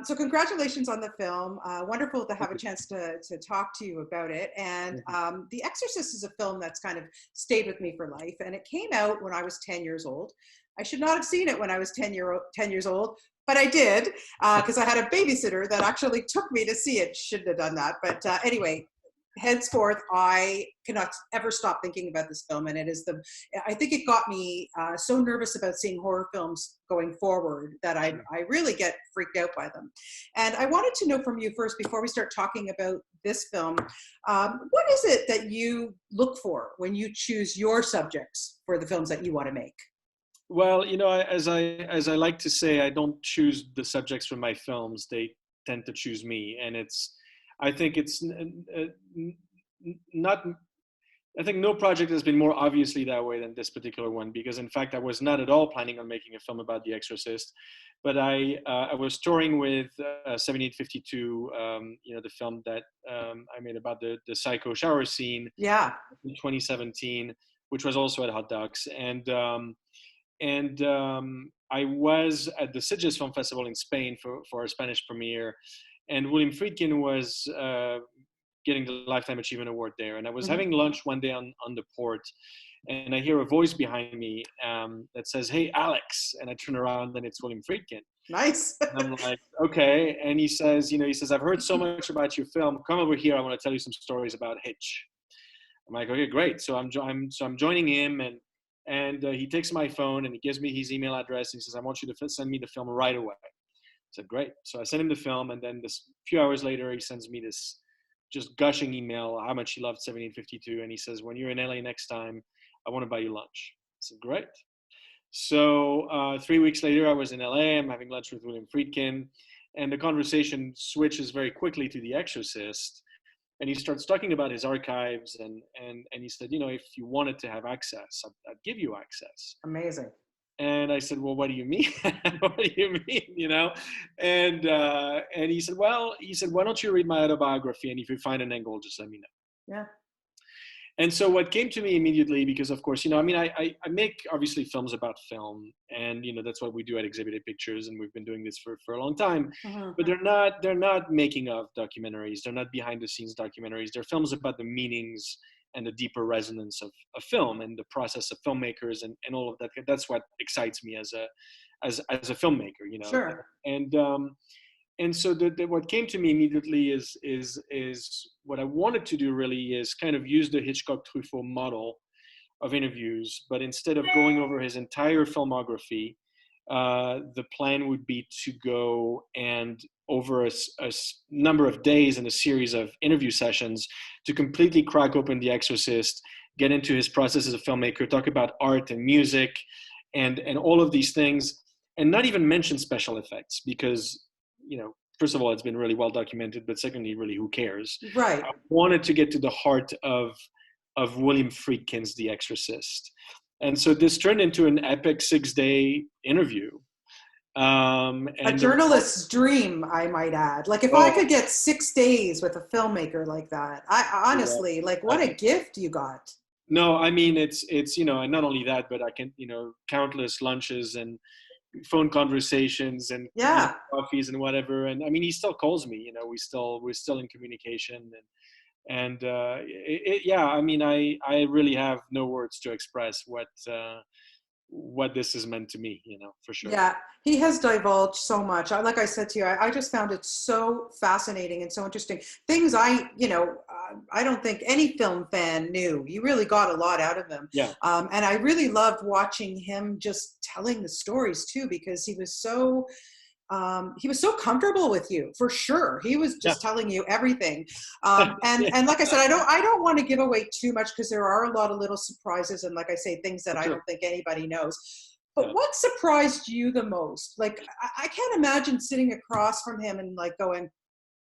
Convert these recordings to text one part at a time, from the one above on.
So congratulations on the film. Wonderful to have a chance to talk to you about it. And The Exorcist is a film that's kind of stayed with me for life. And it came out when I was 10 years old. I should not have seen it when I was 10 years old, but I did because I had a babysitter that actually took me to see it. Shouldn't have done that. But anyway, henceforth, I cannot ever stop thinking about this film. And I think it got me so nervous about seeing horror films going forward that I really get freaked out by them. And I wanted to know from you first, before we start talking about this film, what is it that you look for when you choose your subjects for the films that you want to make? Well, as I like to say, I don't choose the subjects for my films. They tend to choose me. And I think it's not, I think no project has been more obviously that way than this particular one, because in fact, I was not at all planning on making a film about The Exorcist, but I was touring with 7852, the film that I made about the psycho shower scene in 2017, which was also at Hot Docs. And I was at the Sitges Film Festival in Spain for our Spanish premiere, and William Friedkin was getting the Lifetime Achievement Award there. And I was having lunch one day on the port, and I hear a voice behind me that says, "Hey, Alex." And I turn around, and it's William Friedkin. Nice. And I'm like, okay. And he says, I've heard so much about your film. Come over here. I want to tell you some stories about Hitch. I'm like, okay, great. So I'm joining him, and he takes my phone and he gives me his email address. And he says, I want you to send me the film right away. I said, great. So I sent him the film, and then this few hours later, he sends me this just gushing email, how much he loved 1752. And he says, when you're in LA next time, I want to buy you lunch. I said, great. So 3 weeks later, I was in LA. I'm having lunch with William Friedkin, and the conversation switches very quickly to The Exorcist. And he starts talking about his archives, and he said, if you wanted to have access, I'd give you access. Amazing. And I said, well, what do you mean? What do you mean? And he said, why don't you read my autobiography? And if you find an angle, just let me know. Yeah. And so what came to me immediately, because of course, I make obviously films about film, and that's what we do at Exhibited Pictures, and we've been doing this for a long time. But they're not making of documentaries. They're not behind the scenes documentaries. They're films about the meanings and the deeper resonance of film and the process of filmmakers and all of that. That's what excites me as a filmmaker, Sure. And so what came to me immediately is what I wanted to do really is kind of use the Hitchcock-Truffaut model of interviews, but instead of going over his entire filmography, the plan would be to go and over a number of days in a series of interview sessions to completely crack open The Exorcist, get into his process as a filmmaker, talk about art and music and all of these things, and not even mention special effects because, first of all, it's been really well documented, but secondly, really, who cares? Right. I wanted to get to the heart of William Friedkin's The Exorcist. And so this turned into an epic 6-day interview. And a journalist's dream, I might add. Like if I could get 6 days with a filmmaker like that, I honestly, what a gift you got. No, I mean, it's and not only that, but I can, countless lunches and phone conversations and coffees and whatever. And I mean, he still calls me, we're still in communication and I mean, I really have no words to express what this has meant to me, for sure. Yeah, he has divulged so much. Like I said to you, I just found it so fascinating and so interesting. Things I don't think any film fan knew. You really got a lot out of him. Yeah. And I really loved watching him just telling the stories too, because he was so comfortable with you, for sure. He was just telling you everything. And like I said, I don't want to give away too much because there are a lot of little surprises. And like I say, things that I don't think anybody knows. But what surprised you the most? Like, I can't imagine sitting across from him and going,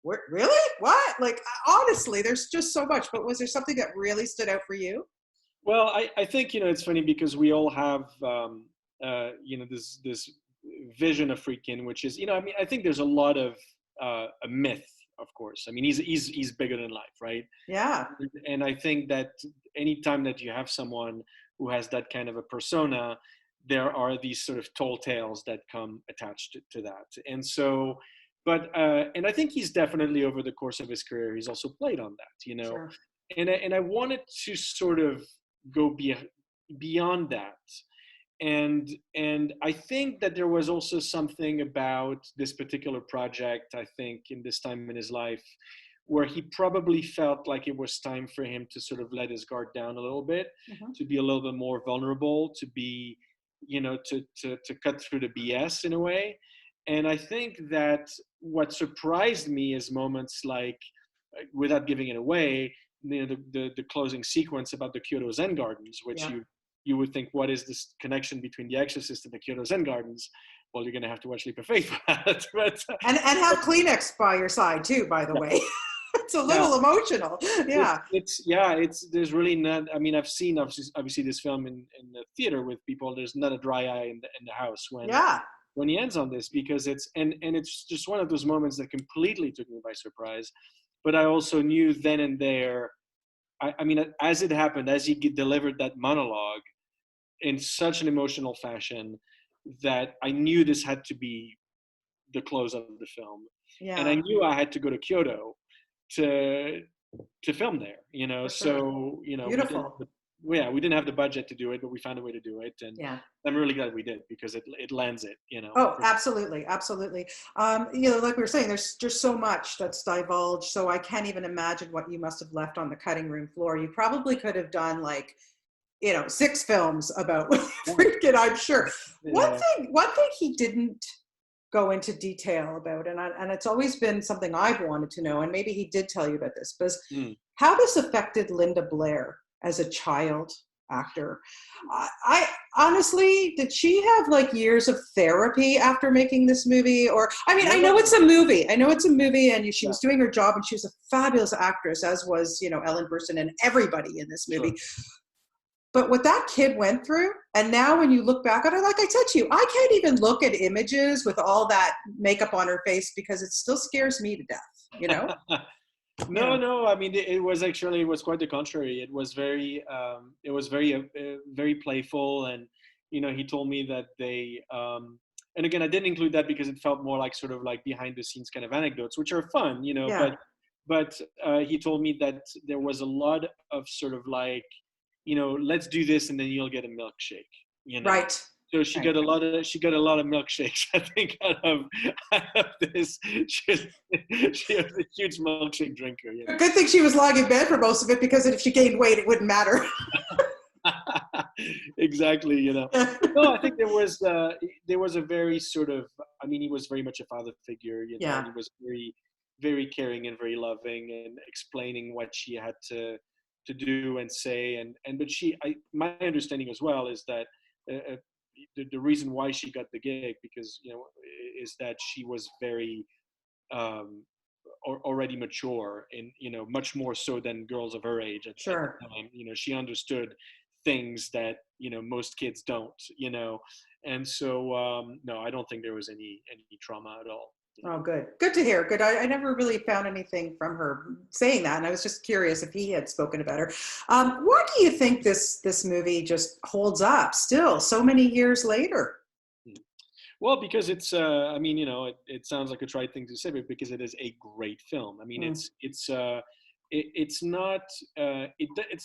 really? What? Like, honestly, there's just so much. But was there something that really stood out for you? Well, I think, it's funny because we all have, this vision of Friedkin, which is, I think there's a lot of a myth, of course. I mean, he's bigger than life, right? Yeah. And I think that anytime that you have someone who has that kind of a persona, there are these sort of tall tales that come attached to that. And so and I think he's definitely over the course of his career, he's also played on that, Sure. and I wanted to sort of go beyond that. And I think that there was also something about this particular project, I think, in this time in his life, where he probably felt like it was time for him to sort of let his guard down a little bit, Hmm. to be a little bit more vulnerable, to be, to cut through the BS in a way. And I think that what surprised me is moments like, without giving it away, the closing sequence about the Kyoto Zen Gardens, which Yeah. you would think, what is this connection between The Exorcist and the Kyoto Zen Gardens? Well, you're going to have to watch Leap of Faith for that. And have Kleenex by your side too, by the way. It's a Yeah, little emotional. Yeah. it's there's really not. I mean, I've seen obviously this film in the theater with people. There's not a dry eye in the house Yeah. when he ends on this, because and it's just one of those moments that completely took me by surprise. But I also knew then and there. I mean, as it happened, as he delivered that monologue in such an emotional fashion, that I knew this had to be the close of the film, and I Yeah. knew I had to go to Kyoto to film there. For sure. So we didn't. Beautiful. Well, yeah, we didn't have the budget to do it, but we found a way to do it, and Yeah. I'm really glad we did, because it lands it. Oh, absolutely, absolutely. Like we were saying, there's just so much that's divulged. So I can't even imagine what you must have left on the cutting room floor. You probably could have done like, 6 films about William Friedkin, I'm sure. One Yeah. thing he didn't go into detail about, and it's always been something I've wanted to know, and maybe he did tell you about this, was Mm. how this affected Linda Blair as a child actor. I honestly, did she have like years of therapy after making this movie? Or, I mean, I know it's a movie. And she was doing her job, and she was a fabulous actress, as was, Ellen Burstyn and everybody in this movie. Sure. But what that kid went through, and now when you look back on it, like I said to you, I can't even look at images with all that makeup on her face, because it still scares me to death, No. I mean, it was quite the contrary. It was very playful, and he told me that and again, I didn't include that because it felt more like sort of like behind the scenes kind of anecdotes, which are fun, Yeah. But he told me that there was a lot of sort of like, let's do this and then you'll get a milkshake, Right. So she got a lot of milkshakes, I think, out of this. She was a huge milkshake drinker. Good thing she was lying in bed for most of it, because if she gained weight, it wouldn't matter. Exactly. No, I think there was a very sort of. I mean, he was very much a father figure. Yeah. And he was very, very caring and very loving, and explaining what she had to do and say. But my understanding as well is that. The reason why she got the gig, because is that she was very already mature, and much more so than girls of her age at the time. She understood things that most kids don't, and so no, I don't think there was any trauma at all. Oh, good to hear. Good. I never really found anything from her saying that, and I was just curious if he had spoken about her. Why do you think this movie just holds up still so many years later? Well, because it's I mean, it sounds like a trite thing to say, but because it is a great film. I mean, it's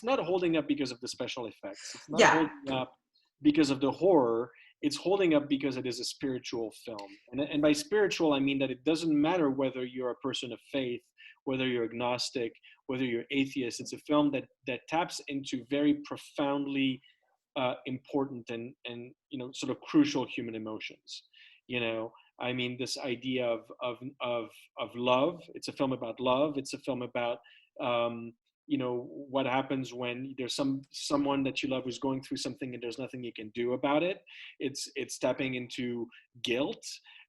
not holding up because of the special effects. It's not holding up because of the horror. It's holding up because it is a spiritual film. And by spiritual, I mean that it doesn't matter whether you're a person of faith, whether you're agnostic, whether you're atheist. It's a film that taps into very profoundly important and sort of crucial human emotions. I mean, this idea of love. It's a film about love. It's a film about what happens when there's someone that you love who's going through something and there's nothing you can do about it. It's tapping into guilt,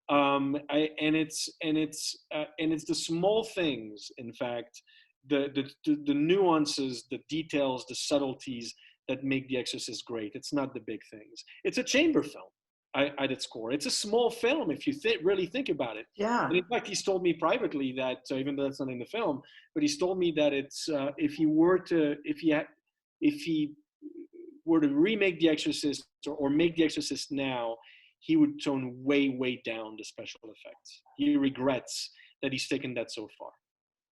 and it's the small things, in fact, the nuances, the details, the subtleties that make The Exorcist great. It's not the big things. It's a chamber film at its core. It's a small film if you really think about it. Yeah. And in fact, he's told me privately that, even though that's not in the film, but he's told me that it's if he were to remake The Exorcist, or make The Exorcist now, he would tone way down the special effects. He regrets that he's taken that so far.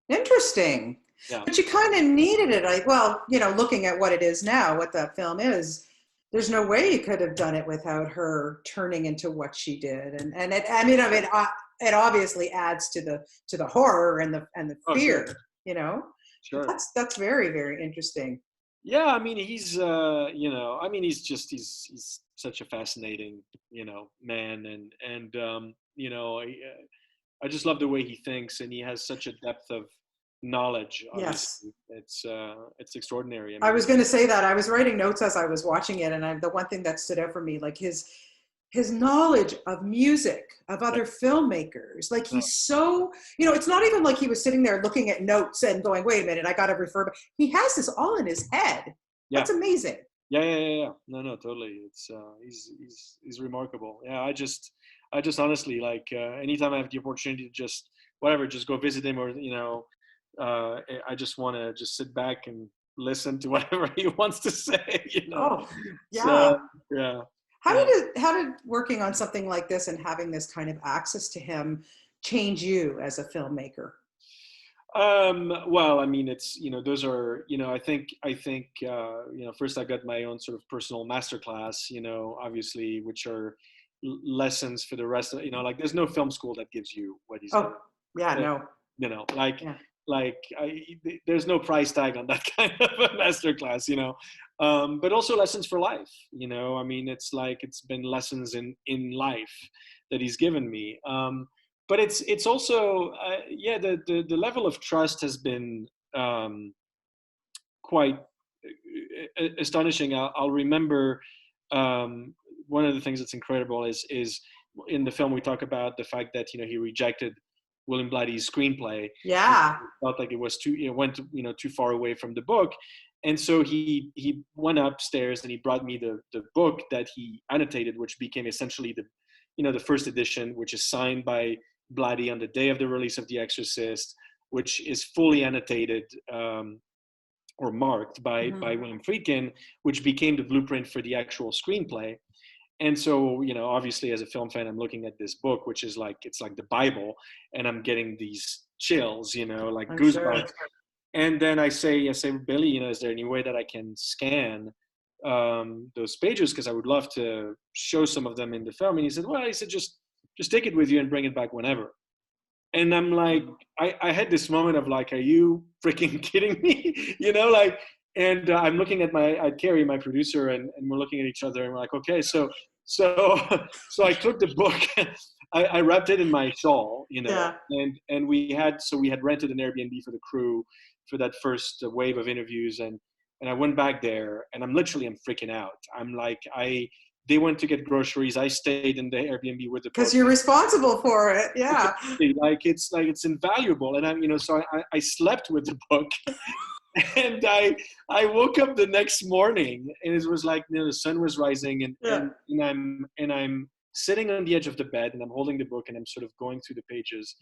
Interesting. Yeah. But you kind of needed it. Well, looking at what it is now, what that film is, there's no way you could have done it without her turning into what she did. And it, I mean, it obviously adds to the horror and the fear, sure. Sure. But that's very, very interesting. Yeah, I mean, he's he's such a fascinating, man, and I just love the way he thinks, and he has such a depth of knowledge. Obviously. Yes. It's extraordinary. I was going to say that. I was writing notes as I was watching it, and the one thing that stood out for me, like his knowledge of music, of other filmmakers. Like he's so, it's not even like he was sitting there looking at notes and going, wait a minute, I got to refer back. He has this all in his head. Yeah. That's amazing. Yeah. No, totally. It's he's remarkable. Yeah, I just honestly, like, anytime I have the opportunity to just go visit him, or I just want to just sit back and listen to whatever he wants to say. Oh, yeah. So, yeah. How did working on something like this and having this kind of access to him change you as a filmmaker? Well, I mean, it's, those are, I think, first I got my own sort of personal masterclass, obviously, which are lessons for the rest of, like there's no film school that gives you what he's doing. Yeah, no. There's no price tag on that kind of a masterclass, but also lessons for life, I mean, it's been lessons in life that he's given me. But it's also, the level of trust has been quite astonishing. I'll remember one of the things that's incredible is in the film we talk about the fact that he rejected William Blatty's screenplay. Yeah, felt like it was went too far away from the book, and so he went upstairs and he brought me the book that he annotated, which became essentially the first edition, which is signed by Blatty on the day of the release of The Exorcist, which is fully annotated or marked by William Friedkin, which became the blueprint for the actual screenplay. And so, obviously as a film fan, I'm looking at this book, which is it's like the Bible, and I'm getting these chills, like I'm goosebumps. Sure. And then I say, Billy, is there any way that I can scan those pages? Because I would love to show some of them in the film. And he said, just take it with you and bring it back whenever. And I'm like, I had this moment of like, are you freaking kidding me? And I'm looking at Carrie, my producer, and we're looking at each other, and we're like, okay, so I took the book, I wrapped it in my shawl, and we had rented an Airbnb for the crew for that first wave of interviews, and I went back there, and I'm freaking out. I'm like, they went to get groceries. I stayed in the Airbnb with the book. Because you're responsible for it, yeah. It's invaluable, and so I slept with the book. And I woke up the next morning, and it was the sun was rising, and I'm sitting on the edge of the bed, and I'm holding the book, and I'm sort of going through the pages,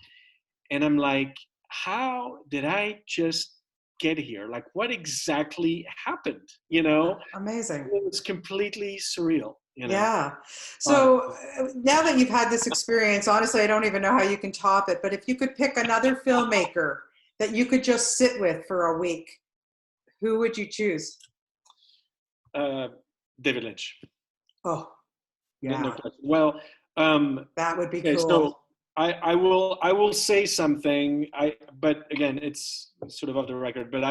and I'm like, how did I just get here? Like, what exactly happened? Amazing. It was completely surreal. Yeah. So now that you've had this experience, honestly, I don't even know how you can top it. But if you could pick another filmmaker that you could just sit with for a week, who would you choose? David Lynch. Oh, yeah. No, well, that would be cool. So I will say something. But again, it's sort of off the record. But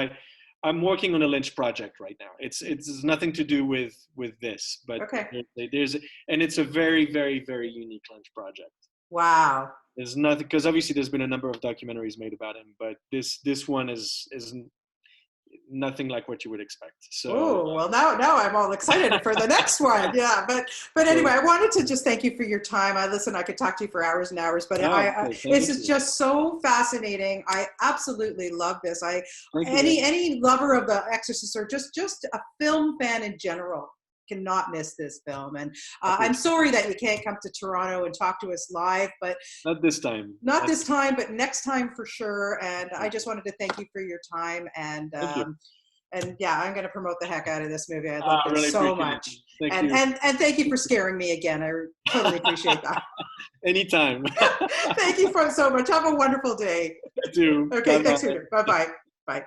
I'm working on a Lynch project right now. It's nothing to do with this. But okay. And it's a very, very, very unique Lynch project. Wow. There's nothing, because obviously there's been a number of documentaries made about him, but this one is nothing like what you would expect. So well, now I'm all excited for the next one. Yeah, but anyway, I wanted to just thank you for your time. I could talk to you for hours and hours, but this is just so fascinating. I absolutely love this. Any lover of The Exorcist, or just a film fan in general, cannot miss this film. And I'm sorry that you can't come to Toronto and talk to us live, but not this time, but next time for sure. And I just wanted to thank you for your time, and And yeah, I'm going to promote the heck out of this movie. I loved it really so appreciate much. it. And, Thank you. and thank you for scaring me again. I totally appreciate that. Anytime. Thank you so much. Have a wonderful day. You too. Okay, Bye-bye. thanks, Peter. Bye-bye. Bye.